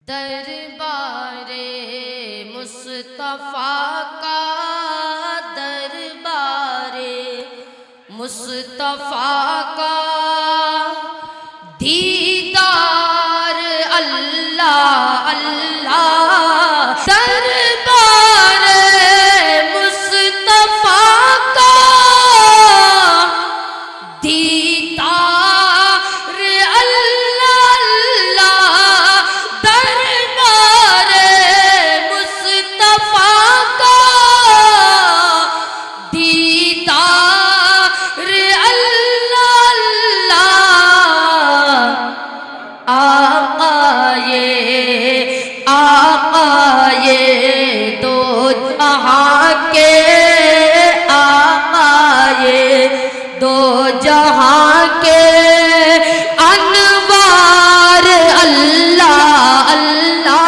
दरबारे मुस्तफ़ा का दरबारे मुस्तफ़ा का दीदार अल्लाह अल्लाह दरबारे मुस्तफ़ा का दीदार अल्लाह अल्लाह दरबारे मुस्तफ़ा का दीदार अल्लाह अल्लाह आए दो जहां के आए दो जहां के अनवार अल्लाह अल्लाह।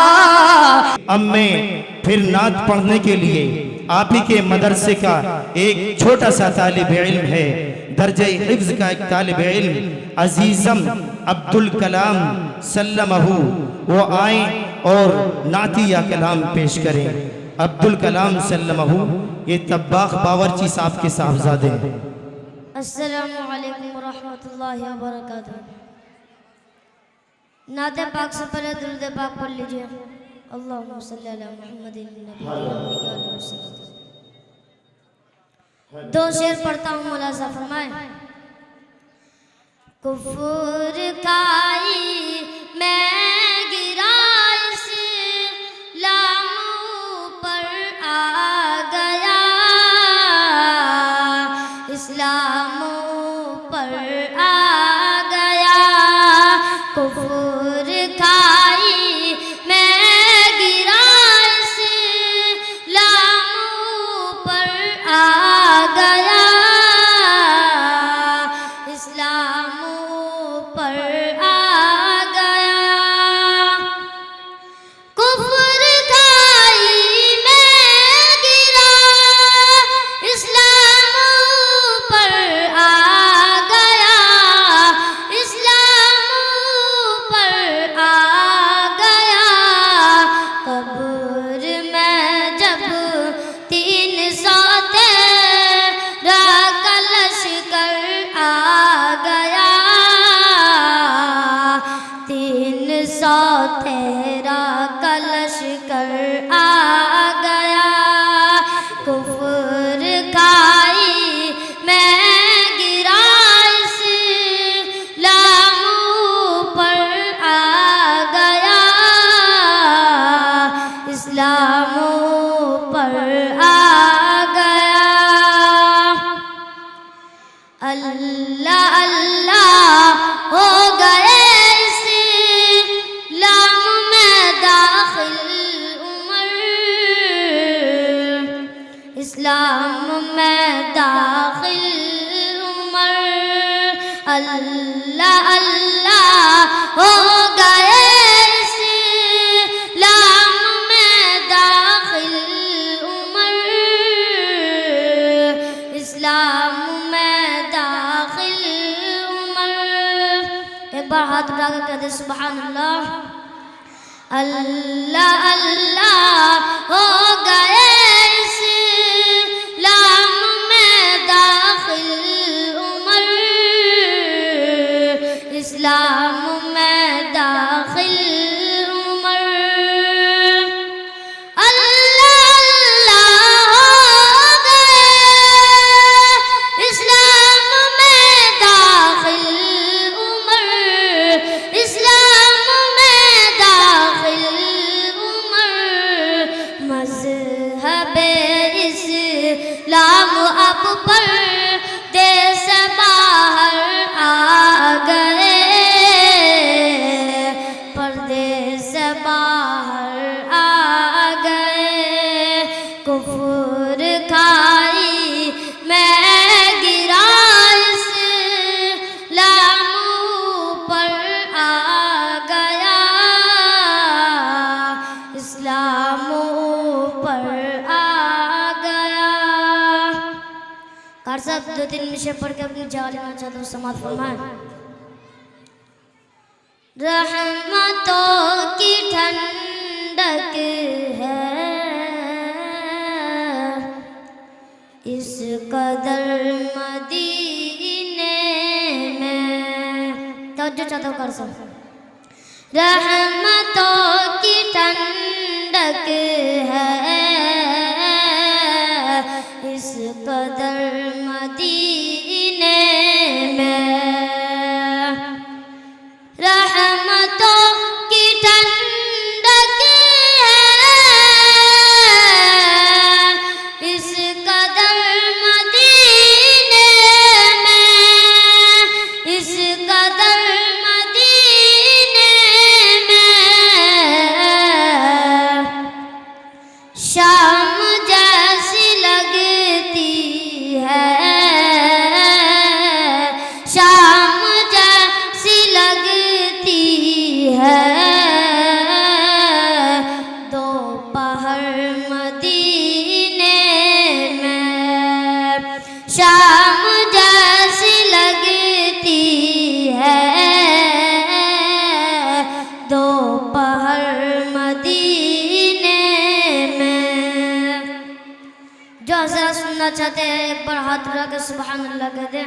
अब मैं फिर नात पढ़ने के लिए आप ही के मदरसे का एक छोटा सा तालिब इल्म है, दर्जे हिफ्ज़ का एक तालिब इल्म अजीज़म अब्दुल कलाम सल्लमहू, वो आए और नातिया कलाम पेश करें। अब्दुल कलाम सल्लमहू ये तब्बाख बावर्ची साहब के साहबजादे हैं। अस्सलामु अलैकुम वरहमतुल्लाहि वबरकातुहू। नाते पाक से पहले दुरूद पाक पढ़ लीजिए। अल्लाहुम्मा सल्ली अला मुहम्मदिन नबी वसल्लम। दो शेर पढ़ता हूँ, मुलाज़ा फरमाए। कुफ्र खाई मैं गिरा इस्लाम पर आ गया, इस्लाम पर आ गया। कुफ्र खाई मैं गिरा इस्लाम पर आ गया, इस्लाम पर आ गया। कुफ्र खाई मैं गिरा इस्लाम पर आ गया, इस्लाम पर आ गया। कब्र में जब 300 तेरा कलश कर आ गया, 300 तेरा कलश कर आ गया। कुफ्र खाई मैं गिरा इस्लाम पर आ गया, इस्लाम पर आ गया। अल्लाह अल्लाह हो गए इस्लाम में दाखिल उमर, इस्लाम में दाखिल उमर। अल्लाह अल्लाह हो गए इस्लाम में दाखिल उमर, इस्लाम में दाखिल उमर। एक बार हाथ उठा कर कहते सुभान अल्लाह। अल्लाह अल्लाह हो गए इस्लाम में दाखिल उमर, इस्लाम में दाखिल उमर। अल्लाह अल्लाह हो गए इस्लाम में दाखिल उमर, इस्लाम में दाखिल उमर। मज़हबे इस्लाम अब पर्दे से बाहर आ गए, पर्दे से बाहर आ गए। कुफ्र खाई मैं गिरा इस्लाम पर आ गया, इस्लाम पर आ गया। कार साहब 2-3 मिशे पढ़ के अपनी जान लेना चाहते हो, समाप्त फरमाएं। रहमतों की ठंड ठंडक है, इस कदर मदीने में। तवज्जो चाहता हूँ कर सकते। रहमतों की ठंडक है, इस कदर मदीने में। रहमतों की ठंडक है, इस कदर मदीने में, इस कदर शाम जैसी लगती है, शाम जैसी लगती है, दोपहर मदीने में। शाम जैसी लगती है, दोपहर मदीने में। जो हज़रत सुनना चाहते हैं एक बार हाथ उठा के सुभान अल्लाह कह दे।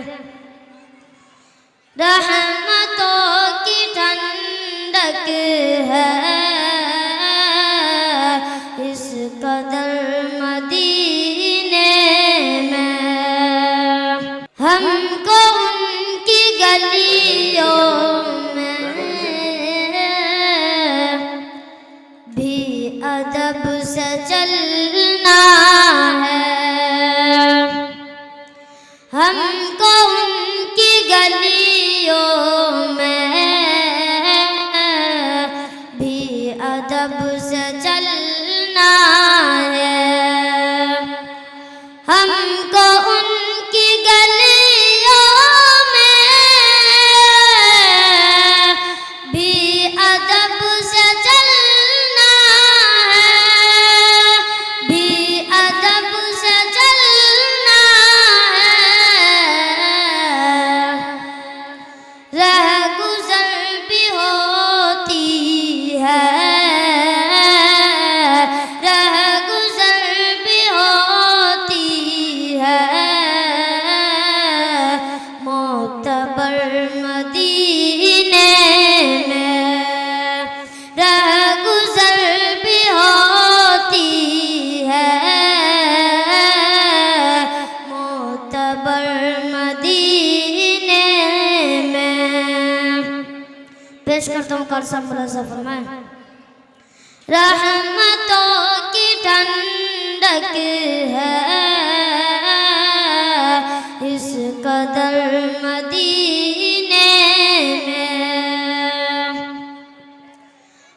रहमतों की ठंडक है, इस कदर मदीने में। हमको उनकी गलियों में भी अदब से चलना है, हमको उनकी गलियों में भी अदब से चलना है, हमको उनकी गलियों में भी अदब से चलना है, भी अदब से चलना है। रह गुजर भी होती है, रह गुजर भी होती है, मोतबर मदीने में। रह गुजर भी होती है, मोतबर मदीने में। पेश करता हूँ कारसा मुलाजा फरमाएं। रहमतों की ठंडक है, इस कदर मदीने में।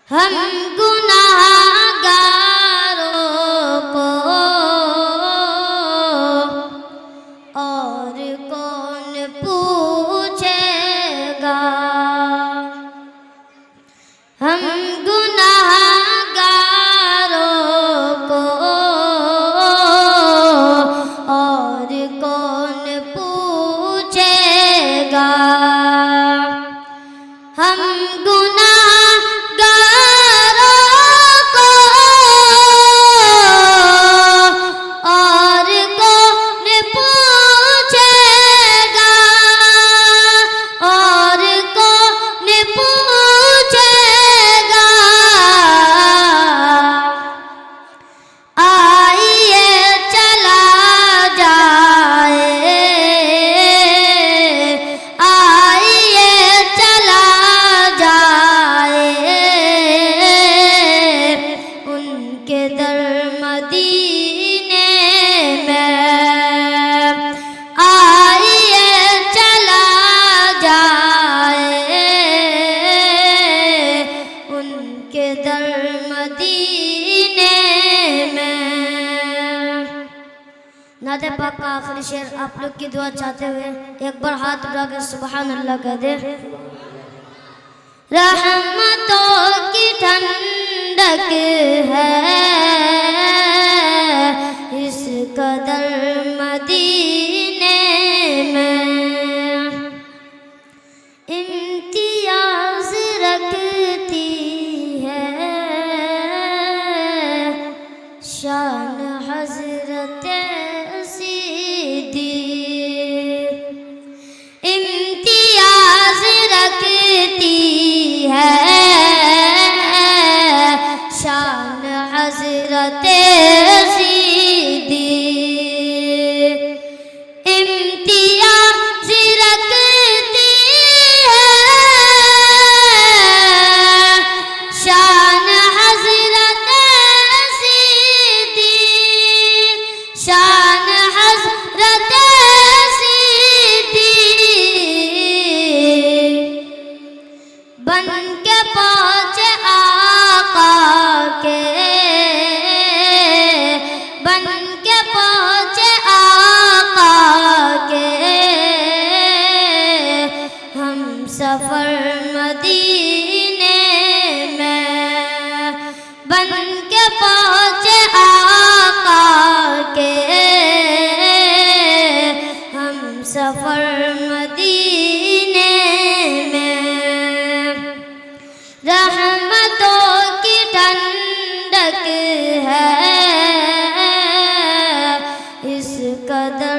हम गुनाहगारों को और कौन पूछेगा, हम गुनाहगारों को और कौन पूछेगा, हम गुनाहगारों को और कौन पूछेगा, और कौन पूछेगा। आइए चला जाए, आइए चला जाए, उनके दर मदीने में। आइए चला जाए, उनके दर मदीने में। नाते पाक का आखिरी शेर आप लोग की दुआ चाहते हुए एक बार हाथ उठा कर सुभान अल्लाह कह दे। रहमतों की ठंडक है, इस कदर मदीने में। इम्तियाज रखती है बन के पहुँचे आका के हम सफर मदीने में। रहमतों की ठंडक है इस कदर